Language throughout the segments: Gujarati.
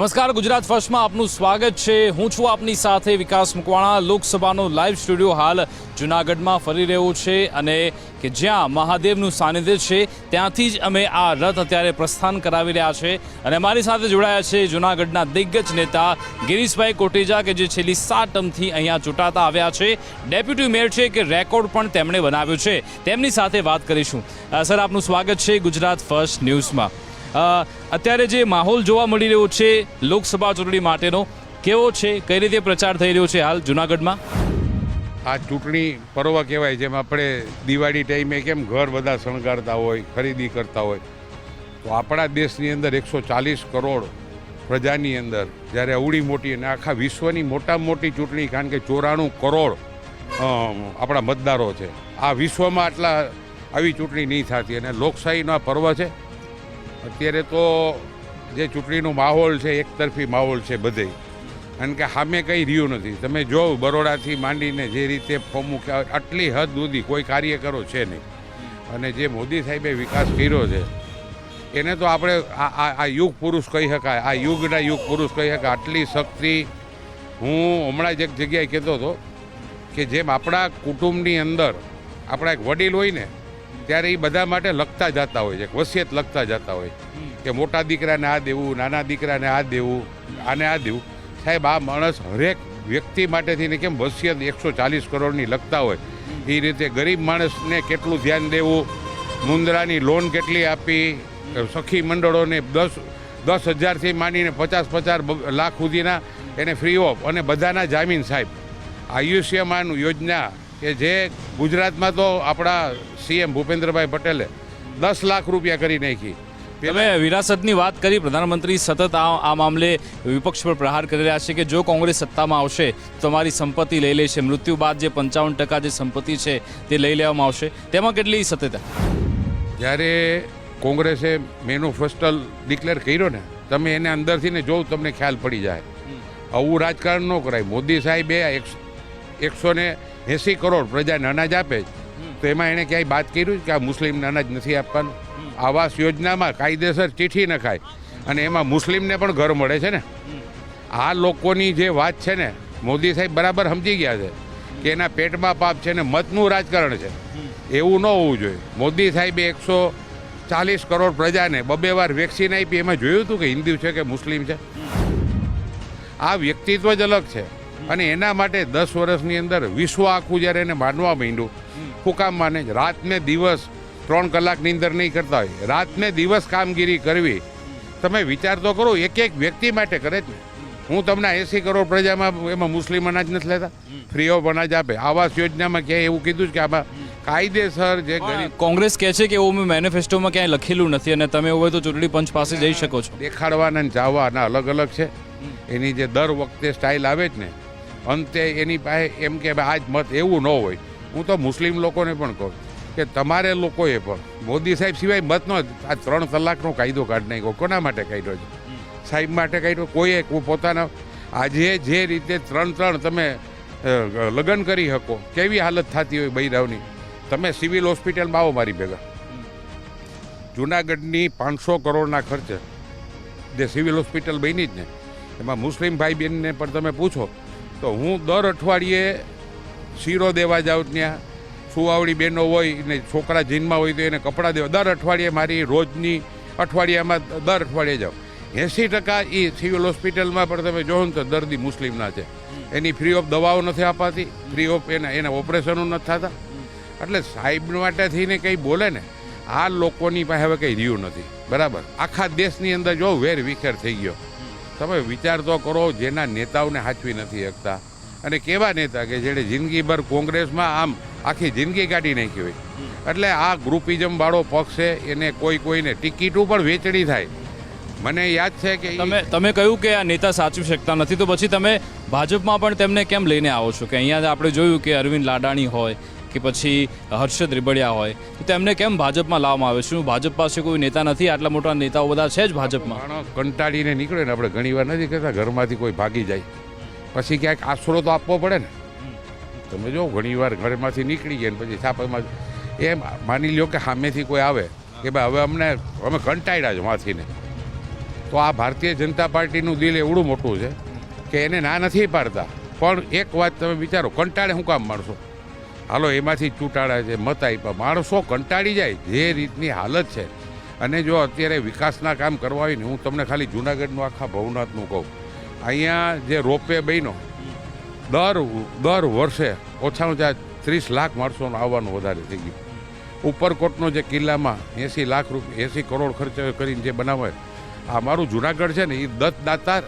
નમસ્કાર, ગુજરાત ફર્સ્ટમાં આપનું સ્વાગત છે। હું છું આપની સાથે વિકાસ મકવાણા। લોકસભાનો લાઈવ સ્ટુડિયો હાલ જૂનાગઢમાં ફરી રહ્યો છે અને કે જ્યાં મહાદેવનું સાનિધ્ય છે ત્યાંથી જ અમે આ રથ અત્યારે પ્રસ્થાન કરાવી રહ્યા છે અને અમારી સાથે જોડાયા છે જૂનાગઢના દિગ્ગજ નેતા ગિરીશભાઈ કોટેચા કે જે છેલ્લી 7 ટર્મથી અહીંયા ચૂંટાતા આવ્યા છે। ડેપ્યુટી મેયર છે કે રેકોર્ડ પણ તેમણે બનાવ્યો છે, તેમની સાથે વાત કરીશું। સર, આપનું સ્વાગત છે ગુજરાત ફર્સ્ટ ન્યૂઝમાં। અત્યારે જે માહોલ જોવા મળી રહ્યો છે લોકસભા ચૂંટણી માટેનો કેવો છે, કઈ રીતે પ્રચાર થઈ રહ્યો છે હાલ જૂનાગઢમાં? આ ચૂંટણી પર્વ કહેવાય, જેમ આપણે દિવાળી ટાઈમે કેમ ઘર બધા શણગારતા હોય, ખરીદી કરતા હોય, તો આપણા દેશની અંદર 140 કરોડ પ્રજાની અંદર જ્યારે અવળી મોટી અને આખા વિશ્વની મોટામાં મોટી ચૂંટણી, કારણ કે 94 કરોડ આપણા મતદારો છે, આ વિશ્વમાં આવી ચૂંટણી નહીં થતી અને લોકશાહીનો આ પર્વ છે। અત્યારે તો જે ચૂંટણીનો માહોલ છે એકતરફી માહોલ છે બધે, કારણ કે સામે કંઈ રહ્યું નથી। તમે જો બરોડાથી માંડીને જે રીતે ફોર્મ મૂક્યા આટલી હદ સુધી કોઈ કાર્યકરો છે નહીં, અને જે મોદી સાહેબે વિકાસ કર્યો છે એને તો આપણે આ યુગ પુરુષ કહી શકાય, આ યુગના યુગ પુરુષ કહી શકાય। આટલી શક્તિ, હું હમણાં જ એક જગ્યાએ કહેતો હતો કે જેમ આપણા કુટુંબની અંદર આપણા એક વડીલ હોય ને ત્યારે એ બધા માટે લખતા જતા હોય છે, વસિયત લખતા જતા હોય કે મોટા દીકરાને આ દેવું, નાના દીકરાને આ દેવું, આને આ દેવું। સાહેબ, આ માણસ હરેક વ્યક્તિ માટેથી ને કેમ વસિયત 140 કરોડની લખતા હોય એ રીતે ગરીબ માણસને કેટલું ધ્યાન દેવું, મુંદ્રાની લોન કેટલી આપી, સખી મંડળોને 10,000થી માંડીને 50 લાખ સુધીના એને ફ્રી ઓફ, અને બધાના જામીન। સાહેબ, આયુષ્યમાન યોજના કે જે ગુજરાતમાં તો આપણા સીએમ ભૂપેન્દ્રભાઈ પટેલે 10 લાખ રૂપિયા કરી નાખી। તમે વિરાસતની વાત કરી, પ્રધાનમંત્રી સતત આ મામલે વિપક્ષ પર પ્રહાર કરી રહ્યા છે કે જો કોંગ્રેસ સત્તામાં આવશે તો તમારી સંપત્તિ લઈ લેશે, મૃત્યુ બાદ જે 55% જે સંપત્તિ છે તે લઈ લેવામાં આવશે, તેમાં કેટલી સત્યતા? જ્યારે કોંગ્રેસે મેનિફેસ્ટો ડિક્લેર કર્યો ને, તમે એને અંદરથી ને જોવ તમને ખ્યાલ પડી જાય। આવું રાજકારણ ન કરાય। મોદી સાહેબે 180 કરોડ પ્રજાને અનાજ આપે તો એમાં એણે ક્યાંય વાત કર્યું કે આ મુસ્લિમને અનાજ નથી આપવાનું? આવાસ યોજનામાં કાયદેસર ચીઠી નખાય અને એમાં મુસ્લિમને પણ ઘર મળે છે ને। આ લોકોની જે વાત છે ને, મોદી સાહેબ બરાબર સમજી ગયા છે કે એના પેટમાં પાપ છે ને મતનું રાજકારણ છે, એવું ન હોવું જોઈએ। મોદી સાહેબે 140 કરોડ પ્રજાને 2 વાર વેક્સિન આપી, એમાં જોયું હતું કે હિન્દુ છે કે મુસ્લિમ છે? આ વ્યક્તિત્વ જ અલગ છે અને એના માટે 10 વર્ષની અંદર વિશ્વ આખું જ્યારે એને માનવા માંડ્યું, શું કામ માને? રાતને દિવસ 3 કલાકની અંદર નહીં કરતા હોય, રાતને દિવસ કામગીરી કરવી। તમે વિચાર તો કરો, એક વ્યક્તિ માટે કરે જ ને। હું તમને 80 કરોડ પ્રજામાં એમાં મુસ્લિમ અનાજ નથી લેતા, ફ્રી ઓફ અનાજ આપે। આવાસ યોજનામાં ક્યાંય એવું કીધું છે કે આમાં કાયદેસર જે ગરીબ? કોંગ્રેસ કહે છે કે એવું મેનિફેસ્ટોમાં ક્યાંય લખેલું નથી અને તમે એવું હોય તો ચૂંટણી પંચ પાસે જઈ શકો છો। દેખાડવાના અને ચાહવાના અલગ અલગ છે। એની જે દર વખતે સ્ટાઇલ આવે જ ને, અંતે એની પાસે એમ કે આજ મત, એવું ન હોય। હું તો મુસ્લિમ લોકોને પણ કહું કે તમારે લોકોએ પણ મોદી સાહેબ સિવાય મત નો, આ 3 તલાકનો કાયદો કાઢી નાખ્યો, કોના માટે કાઢ્યો છે? સાહેબ માટે કાઢ્યો? કોઈએ પોતાના આજે જે રીતે 3 તમે લગ્ન કરી શકો, કેવી હાલત થતી હોય બૈરાવની। તમે સિવિલ હોસ્પિટલમાં આવો મારી ભેગા, જૂનાગઢની 500 કરોડના ખર્ચે જે સિવિલ હોસ્પિટલ બની જ ને, એમાં મુસ્લિમ ભાઈ બહેનને પણ તમે પૂછો તો હું દર અઠવાડિયે શીરો દેવા જાઉં, ત્યાં સુવાવડી બહેનો હોય ને છોકરા જીનમાં હોય તો એને કપડાં દેવા, દર અઠવાડિયે મારી રોજની અઠવાડિયામાં દર અઠવાડિયે જાઉં। 80% એ સિવિલ હોસ્પિટલમાં પણ તમે જોવો ને તો દર્દી મુસ્લિમના છે, એની ફ્રી ઓફ દવાઓ નથી અપાતી, ફ્રી ઓફ એના ઓપરેશનો નથી થતા। એટલે સાહેબ માટે થઈને કંઈ બોલે ને, આ લોકોની પાસે હવે કંઈ રહ્યું નથી, બરાબર? આખા દેશની અંદર જો વેર વિખેર થઈ ગયો। તમે વિચાર તો કરો, જેના નેતાઓને સાચવી નથી શકતા, અને કેવા નેતા કે જેણે જિંદગીભર કોંગ્રેસમાં આમ આખી જિંદગી કાઢી નાખી હોય। એટલે આ ગ્રુપિઝમ વાળો પક્ષ છે, એને કોઈને ટિકિટો પણ વેચણી થાય। મને યાદ છે કે તમે કહ્યું કે આ નેતા સાચવી શકતા નથી, તો પછી તમે ભાજપમાં પણ તેમને કેમ લઈને આવો છો? કે અહીંયા આપણે જોયું કે અરવિંદ લાડાણી હોય કે પછી હર્ષદ રીબડિયા હોય, તો તેમને કેમ ભાજપમાં લાવવામાં આવે? શું ભાજપ પાસે કોઈ નેતા નથી? આટલા મોટા નેતાઓ બધા છે જ ભાજપમાં। માણસ કંટાળીને નીકળે ને, આપણે ઘણીવાર નથી કહેતા ઘરમાંથી કોઈ ભાગી જાય પછી ક્યાંક આશરો તો આપવો પડે ને। તમે જો ઘણીવાર ઘરમાંથી નીકળી ગયા ને પછી છાપામાં એમ માની લો કે સામેથી કોઈ આવે કે ભાઈ હવે અમે કંટાળ્યા છે માથીને, તો આ ભારતીય જનતા પાર્ટીનું દિલ એવડું મોટું છે કે એને ના નથી પાડતા. પણ એક વાત તમે વિચારો, કંટાળે શું કામ માણસો? હાલો એમાંથી ચૂંટાડા છે, મત આપ્યા, માણસો કંટાળી જાય જે રીતની હાલત છે. અને જો અત્યારે વિકાસના કામ કરવા હોય ને, હું તમને ખાલી જૂનાગઢનું આખા ભવનાથનું કહું, અહીંયા જે રોપવે બન્યો, દર વર્ષે ઓછામાં ઓછા 30 લાખ માણસોનું આવવાનું વધારે થઈ ગયું. ઉપરકોટનો જે કિલ્લામાં 80 લાખ રૂપિયા 80 કરોડ ખર્ચ કરીને જે બનાવે, આ મારું જૂનાગઢ છે ને એ દત્ત દાતાર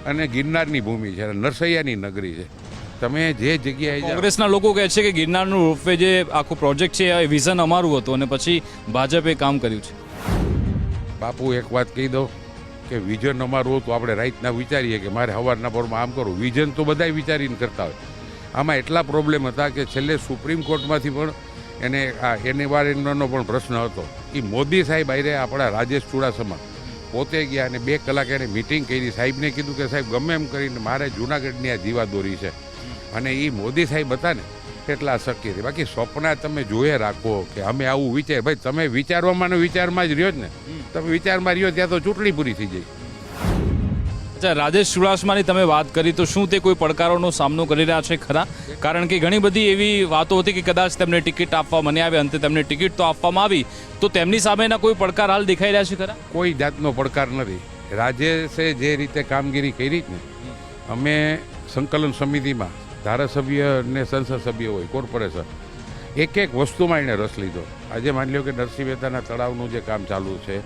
અને ગિરનારની ભૂમિ છે, નરસૈયાની નગરી છે. તમે જે જગ્યાએ કોંગ્રેસના લોકો કહે છે કે ગિરનારનું રોપવે જે આખું પ્રોજેક્ટ છે એ વિઝન અમારું હતું અને પછી ભાજપે કામ કર્યું છે. બાપુ એક વાત કહી દઉં કે વિઝન અમારું હતું, આપણે રાતના વિચારીએ કે મારે સવારના પરમાં આમ કરું, વિઝન તો બધાય વિચારીને કરતા હોય. આમાં એટલા પ્રોબ્લેમ હતા કે છેલ્લે સુપ્રીમ કોર્ટમાંથી પણ એને આ એનવાયરમેન્ટનો પણ પ્રશ્ન હતો. એ મોદી સાહેબ આરે આપણા રાજેશ ચુડાસમા પોતે ગયા અને 2 કલાક એને મિટિંગ કરી. સાહેબને કીધું કે સાહેબ ગમે એમ કરીને મારે જૂનાગઢની આ જીવાદોરી છે. અને એ મોદી સાહેબ હતા ને એટલા શક્ય છે. બાકી સ્વપ્ના તમે જોયે રાખો કે અમે આવું વિચાર, ભાઈ તમે વિચારવામાં ને વિચારમાં જ રહ્યો જ ને. તમે વિચારમાં રહ્યો ત્યાં તો ચૂંટણી પૂરી થઈ જાય. અચ્છા, રાજેશ ચુડાસમાની તમે વાત કરી તો શું તે કોઈ પડકારોનો સામનો કરી રહ્યા છે ખરા? કારણ કે ઘણી બધી એવી વાતો હતી કે કદાચ તેમને ટિકિટ આપવામાં નહીં આવે, અંતે તેમને ટિકિટ તો આપવામાં આવી, તો તેમની સામેના કોઈ પડકાર હાલ દેખાઈ રહ્યા છે ખરા? કોઈ જાતનો પડકાર નથી. રાજેશે જે રીતે કામગીરી કરી જ ને, અમે સંકલન સમિતિમાં ધારાસભ્ય ને સંસદ સભ્ય હોય, કોર્પોરેશન, એક વસ્તુમાં એણે રસ લીધો. આજે માની લો કે નરસિંહ મહેતાના તળાવનું જે કામ ચાલુ છે,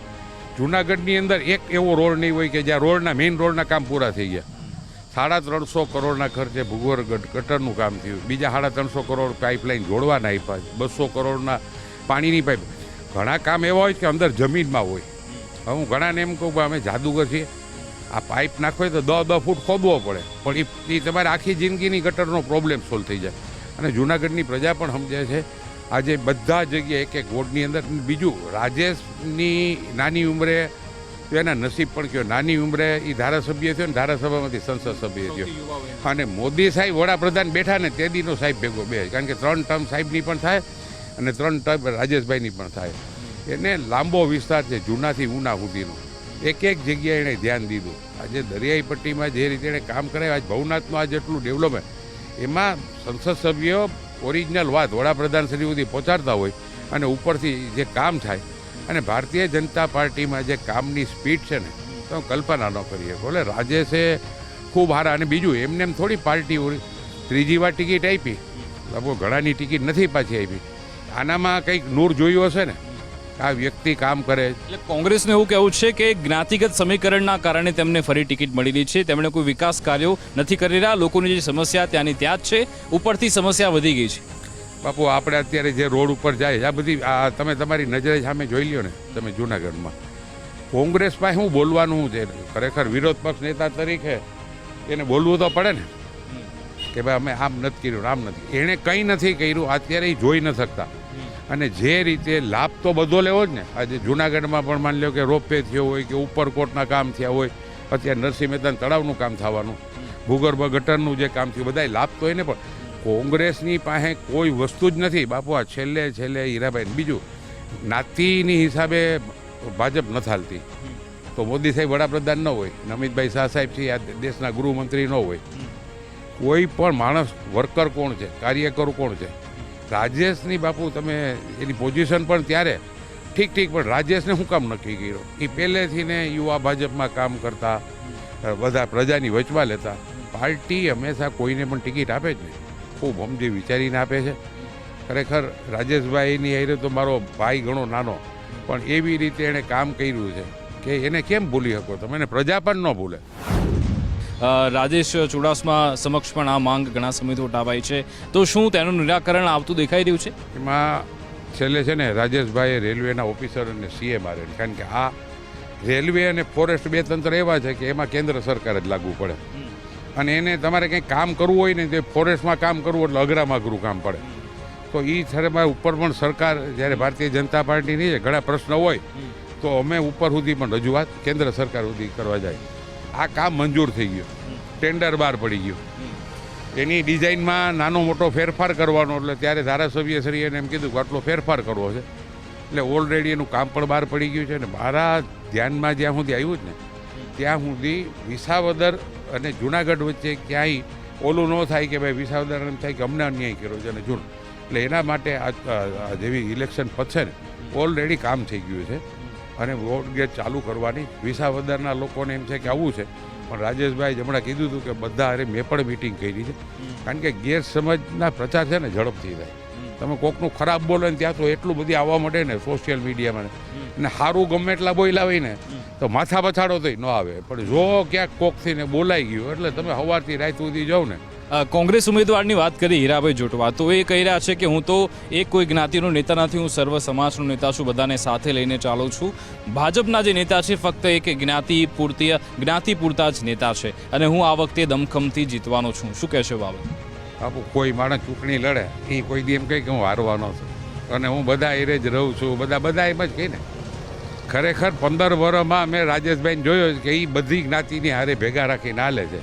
જૂનાગઢની અંદર એક એવો રોડ નહીં હોય કે જ્યાં રોડના મેઇન રોડના કામ પૂરા થઈ ગયા. 350 કરોડના ખર્ચે ભૂગર્ભ ગટરનું કામ થયું. બીજા 350 કરોડ પાઇપલાઇન જોડવાના આપ્યા, 200 કરોડના પાણીની પાઇપ. ઘણા કામ એવા હોય કે અંદર જમીનમાં હોય. હવે હું ઘણાને એમ કહું કે અમે જાદુગર છીએ, આ પાઇપ નાખો તો 10 ફૂટ ખોદવો પડે, પણ એ તમારે આખી જિંદગીની ગટરનો પ્રોબ્લેમ સોલ્વ થઈ જાય. અને જૂનાગઢની પ્રજા પણ સમજે છે આજે બધા જગ્યાએ એક વોર્ડની અંદર. બીજું, રાજેશની નાની ઉંમરે તો એના નસીબ પણ કયો, નાની ઉંમરે એ ધારાસભ્ય થયો ને ધારાસભામાંથી સંસદ સભ્ય થયો. અને મોદી સાહેબ વડાપ્રધાન બેઠા ને તે દીનો સાહેબ ભેગો બે, કારણ કે 3 ટર્મ સાહેબની પણ થાય અને 3 ટર્મ રાજેશભાઈની પણ થાય. એને લાંબો વિસ્તાર છે જૂનાથી ઉના સુધીનો, એક જગ્યાએ એણે ધ્યાન દીધું. આજે દરિયાઈ પટ્ટીમાં જે રીતે એણે કામ કરાય, આજ ભવનાથનું આ જેટલું ડેવલપમેન્ટ, એમાં સંસદ સભ્યો ઓરિજિનલ વાત વડાપ્રધાન શ્રી સુધી પહોંચાડતા હોય અને ઉપરથી જે કામ થાય. અને ભારતીય જનતા પાર્ટીમાં જે કામની સ્પીડ છે ને, તો કલ્પના ન કરીએ. બોલે રાજેશે ખૂબ સારા. અને બીજું, એમને એમ થોડી પાર્ટી ત્રીજી વાર ટિકિટ આપી, બાબુ ઘણાની ટિકિટ નથી પાછી આપી. આનામાં કંઈક નૂર જોયું હશે ને, આ વ્યક્તિ કામ કરે. એટલે કોંગ્રેસનું એવું કહેવું છે કે જ્ઞાતિગત સમીકરણના કારણે તેમને ફરી ટિકિટ મળેલી છે, તેમણે કોઈ વિકાસ કાર્યો નથી કરી રહ્યા, લોકોની જે સમસ્યા ત્યાંની ત્યાં જ છે, ઉપરથી સમસ્યા વધી ગઈ છે. બાપુ આપણે અત્યારે જે રોડ ઉપર જાય, આ બધી આ તમે તમારી નજરે સામે જોઈ લ્યો ને, તમે જૂનાગઢમાં કોંગ્રેસ પાસે શું બોલવાનું છે? ખરેખર વિરોધ પક્ષ નેતા તરીકે એને બોલવું તો પડે ને કે ભાઈ અમે આમ નથી કર્યું, આમ નથી. એણે કંઈ નથી કર્યું, અત્યારે એ જોઈ ન શકતા. અને જે રીતે લાભ તો બધો લેવો જ ને. આજે જૂનાગઢમાં પણ માની લો કે રોપવે થયો હોય કે ઉપરકોટના કામ થયા હોય, અત્યારે નરસિંહ મહેતા તળાવનું કામ થવાનું, ભૂગર્ભ ગટરનું જે કામ થયું, બધા લાભ તો એને. પણ કોંગ્રેસની પાસે કોઈ વસ્તુ જ નથી બાપુ. આ છેલ્લે હીરાભાઈ. બીજું, જ્ઞાતિની હિસાબે ભાજપ નથી હાલતી. તો મોદી સાહેબ વડાપ્રધાન ન હોય, અમિતભાઈ શાહ સાહેબ છે આ દેશના ગૃહમંત્રી ન હોય, કોઈ પણ માણસ વર્કર કોણ છે, કાર્યકર કોણ છે? રાજેશની બાપુ તમે એની પોઝિશન પણ ત્યારે ઠીક, પણ રાજેશને શું કામ નક્કી કર્યો? એ પહેલેથી ને યુવા ભાજપમાં કામ કરતા, બધા પ્રજાની વચમાં લેતા. પાર્ટી હંમેશા કોઈને પણ ટિકિટ આપે જ નહીં, ખૂબ સમજી વિચારીને આપે છે. ખરેખર રાજેશભાઈની હારે તો મારો ભાઈ ઘણો નાનો, પણ એવી રીતે એણે કામ કર્યું છે કે એને કેમ ભૂલી શકો તમે? એને પ્રજા પણ ન ભૂલે. રાજેશ ચુડાસમા સમક્ષ પણ આ માંગ ઘણા સમયથી ઉઠાવાઈ છે, તો શું તેનું નિરાકરણ આવતું દેખાઈ રહ્યું છે? એમાં છેલ્લે છે ને રાજેશભાઈએ રેલવેના ઓફિસર અને સીએ મારે, કારણ કે આ રેલવે અને ફોરેસ્ટ બે તંત્ર એવા છે કે એમાં કેન્દ્ર સરકાર જ લાગુ પડે. અને એને તમારે કંઈક કામ કરવું હોય ને, તે ફોરેસ્ટમાં કામ કરવું એટલે અઘરામાં અઘરું કામ પડે. તો એ થરમાં ઉપર પણ સરકાર, જ્યારે ભારતીય જનતા પાર્ટીની ઘણા પ્રશ્નો હોય તો અમે ઉપર સુધી પણ રજૂઆત કેન્દ્ર સરકાર સુધી કરવા જાય. આ કામ મંજૂર થઈ ગયું, ટેન્ડર બહાર પડી ગયું, એની ડિઝાઇનમાં નાનો મોટો ફેરફાર કરવાનો, એટલે ત્યારે ધારાસભ્ય શ્રી એને એમ કીધું કે આટલો ફેરફાર કરવો છે. એટલે ઓલરેડી એનું કામ પણ બહાર પડી ગયું છે. ને મારા ધ્યાનમાં જ્યાં સુધી આવ્યું જ ને, ત્યાં સુધી વિસાવદર અને જુનાગઢ વચ્ચે ક્યાંય ઓલું ન થાય કે ભાઈ વિસાવદર એમ થાય કે અમને અન્યાય કર્યો છે અને જૂન, એટલે એના માટે આ જેવી ઇલેક્શન પતશે ને ઓલરેડી કામ થઈ ગયું છે અને વોટ ગેટ ચાલુ કરવાની વિસાવદરના લોકોને એમ છે કે આવું છે. પણ રાજેશભાઈ હમણાં કીધું હતું કે બધા અરે મેં પણ મિટિંગ કરી છે, કારણ કે ગેરસમજના પ્રચાર છે ને ઝડપથી થાય. તમે કોકનું ખરાબ બોલો ને ત્યાં તો એટલું બધી આવવા માંડે ને સોશિયલ મીડિયામાં ને સારું ગમે એટલા બોલ્યા હોય ને તો માથા પછાડો તો ન આવે, પણ જો ક્યાંક કોકથી ને બોલાઈ ગયું એટલે તમે સવારથી રાત સુધી જાઓ ને. કોંગ્રેસ ઉમેદવારની વાત કરી હીરાભાઈ જોટવા, તો એ કહી રહ્યા છે કે હું તો એક કોઈ જ્ઞાતિનો નેતા નથી, હું સર્વ સમાજનો નેતા છું, બધાને સાથે લઈને ચાલું છું. ભાજપના જે નેતા છે ફક્ત એક જ્ઞાતિ પૂરતા જ નેતા છે અને હું આ વખતે દમખમથી જીતવાનો છું. શું કહેશો બાબત? બાપુ કોઈ માણસ ચૂંટણી લડે એ કોઈ દી એમ કહે કે હું હારવાનો છું અને હું બધા એરે જ રહું છું, બધા એમ જ કહે ને. ખરેખર 15 વર્ષમાં મેં રાજેશભાઈને જોયો કે એ બધી જ્ઞાતિની હારે ભેગા રાખીને હાલે છે.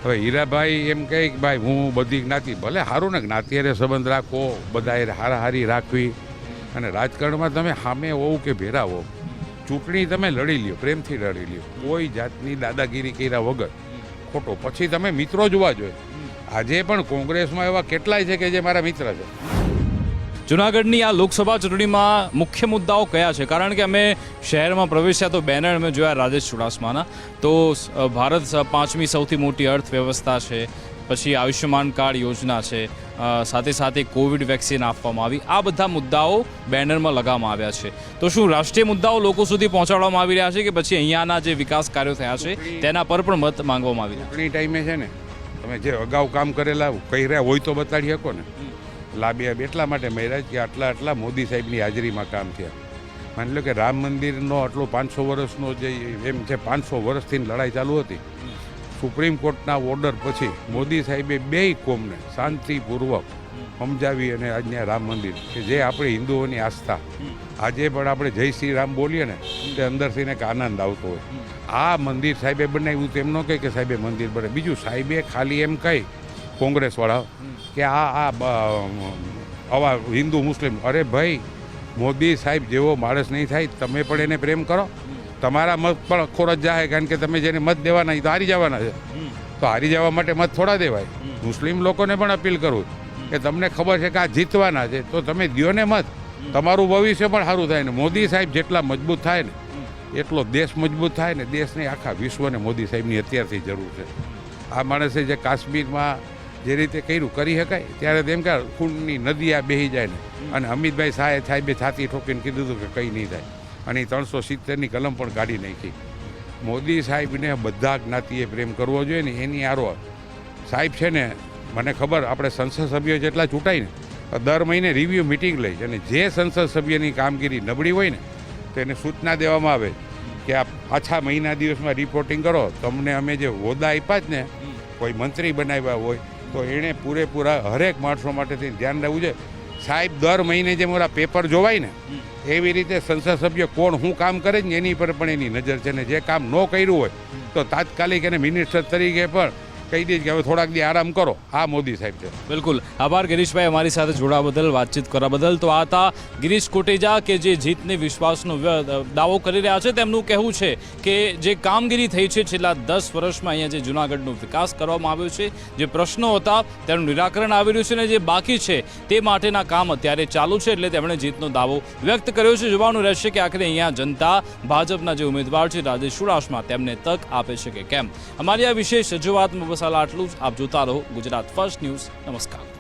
હવે હીરાભાઈ એમ કહે કે ભાઈ હું બધી જ્ઞાતિ, ભલે સારું ને જ્ઞાતિ હારે સંબંધ રાખો, બધા હારે હારાહારી રાખવી, અને રાજકારણમાં તમે સામે હોવ કે ભેરા હોવ, ચૂંટણી તમે લડી લ્યો, પ્રેમથી લડી લ્યો, કોઈ જાતની દાદાગીરી કર્યા વગર ખોટો. પછી તમે મિત્રો જોવા જોઈએ. આજે પણ કોંગ્રેસમાં એવા કેટલાય છે કે જે મારા મિત્ર છે. જુનાગઢની આ લોકસભા ચૂંટણીમાં મુખ્ય મુદ્દાઓ કયા છે? કારણ કે અમે શહેરમાં પ્રવેશ્યા તો બેનર અમે જોયા રાજેશ ચુડાસમાના, તો ભારત 5મી સૌથી મોટી અર્થવ્યવસ્થા છે, પછી આયુષ્યમાન કાર્ડ યોજના છે, સાથે સાથે કોવિડ વેક્સિન આપવામાં આવી, આ બધા મુદ્દાઓ બેનરમાં લગાવવામાં આવ્યા છે. તો શું રાષ્ટ્રીય મુદ્દાઓ લોકો સુધી પહોંચાડવામાં આવી રહ્યા છે કે પછી અહીંયાના જે વિકાસ કાર્યો થયા છે તેના પર પણ મત માંગવામાં આવી રહ્યા? ચૂંટણી ટાઈમે છે ને તમે જે અગાઉ કામ કરેલા કહી રહ્યા હોય તો બતાડી શકો ને. લાભ એટલા માટે મળ્યા કે આટલા મોદી સાહેબની હાજરીમાં કામ થયા. માની લો કે રામ મંદિરનો આટલો 500 વર્ષનો જે એમ છે 500 વર્ષથી લડાઈ ચાલુ હતી, સુપ્રીમ કોર્ટના ઓર્ડર પછી મોદી સાહેબે બેય કોમને શાંતિપૂર્વક સમજાવી અને આજના રામ મંદિર કે જે આપણી હિન્દુઓની આસ્થા, આજે પણ આપણે જય શ્રી રામ બોલીએ ને તે અંદરથી ને આનંદ આવતો હોય. આ મંદિર સાહેબે બનાવ્યું તેમ ન કહે કે સાહેબે મંદિર બને. બીજું સાહેબે ખાલી એમ કહી કોંગ્રેસવાળા કે આવા હિન્દુ મુસ્લિમ, અરે ભાઈ મોદી સાહેબ જેવો માણસ નહીં થાય, તમે પણ એને પ્રેમ કરો, તમારા મત પણ અખોર જ જાય, કારણ કે તમે જેને મત દેવાના એ તો હારી જવાના છે, તો હારી જવા માટે મત થોડા દેવાય. મુસ્લિમ લોકોને પણ અપીલ કરું કે તમને ખબર છે કે આ જીતવાના છે તો તમે દ્યો ને મત, તમારું ભવિષ્ય પણ સારું થાય ને. મોદી સાહેબ જેટલા મજબૂત થાય ને એટલો દેશ મજબૂત થાય ને. દેશને આખા વિશ્વને મોદી સાહેબની અત્યારથી જરૂર છે. આ માણસે જે કાશ્મીરમાં જે રીતે કર્યું કરી શકાય, ત્યારે તેમ કે ખૂનની નદી આ બેસી જાય ને. અને અમિતભાઈ સાહેબે છાતી ઠોકીને કીધું હતું કે કંઈ નહીં થાય, અને 370ની કલમ પણ કાઢી નાખી. મોદી સાહેબને બધા જ્ઞાતિએ પ્રેમ કરવો જોઈએ ને. એની આરો સાહેબ છે ને, મને ખબર આપણે સંસદ સભ્યો જેટલા ચૂંટાય ને દર મહિને રિવ્યૂ મિટિંગ લઈ, અને જે સંસદ સભ્યની કામગીરી નબળી હોય ને તો એને સૂચના દેવામાં આવે કે આ પાછા મહિના દિવસમાં રિપોર્ટિંગ કરો. તમને અમે જે હોદ્દા આપ્યા જ ને, કોઈ મંત્રી બનાવ્યા હોય તો એણે પૂરેપૂરા હરેક માણસો માટેથી ધ્યાન રાખવું છે. સાહેબ દર મહિને જે મારા પેપર જોવાય ને એવી રીતે સંસદ સભ્ય કોણ શું કામ કરે ને એની પર પણ એની નજર છે ને. જે કામ ન કર્યું હોય તો તાત્કાલિક એને મિનિસ્ટર તરીકે પણ કહી દઈશ કે હવે થોડાક દી આરામ કરો. આ મોદી સાહેબ છે. બિલકુલ આભાર ગિરીશભાઈ અમારી સાથે જોડાવા બદલ, વાતચીત કરવા બદલ. તો આ હતા ગિરીશ કોટેજા કે જે જીતને વિશ્વાસનો દાવો કરી રહ્યા છે. તેમનું કહેવું છે કે જે કામગીરી થઈ છે છેલ્લા 10 વર્ષમાં અહીંયા જે જૂનાગઢનો વિકાસ કરવામાં આવ્યો છે, જે પ્રશ્નો હતા તેનું નિરાકરણ આવી રહ્યું છે અને જે બાકી છે તે માટેના કામ અત્યારે ચાલુ છે, એટલે તેમણે જીતનો દાવો વ્યક્ત કર્યો છે. જોવાનું રહેશે કે આખરે અહીંયા જનતા ભાજપના જે ઉમેદવાર છે રાજેશ ચુડાસમા તેમને તક આપે છે કે કેમ. અમારી આ વિશેષ રજૂઆતમાં બસ આટલું જ. આપ જોતા રહો ગુજરાત ફર્સ્ટ ન્યૂઝ. નમસ્કાર.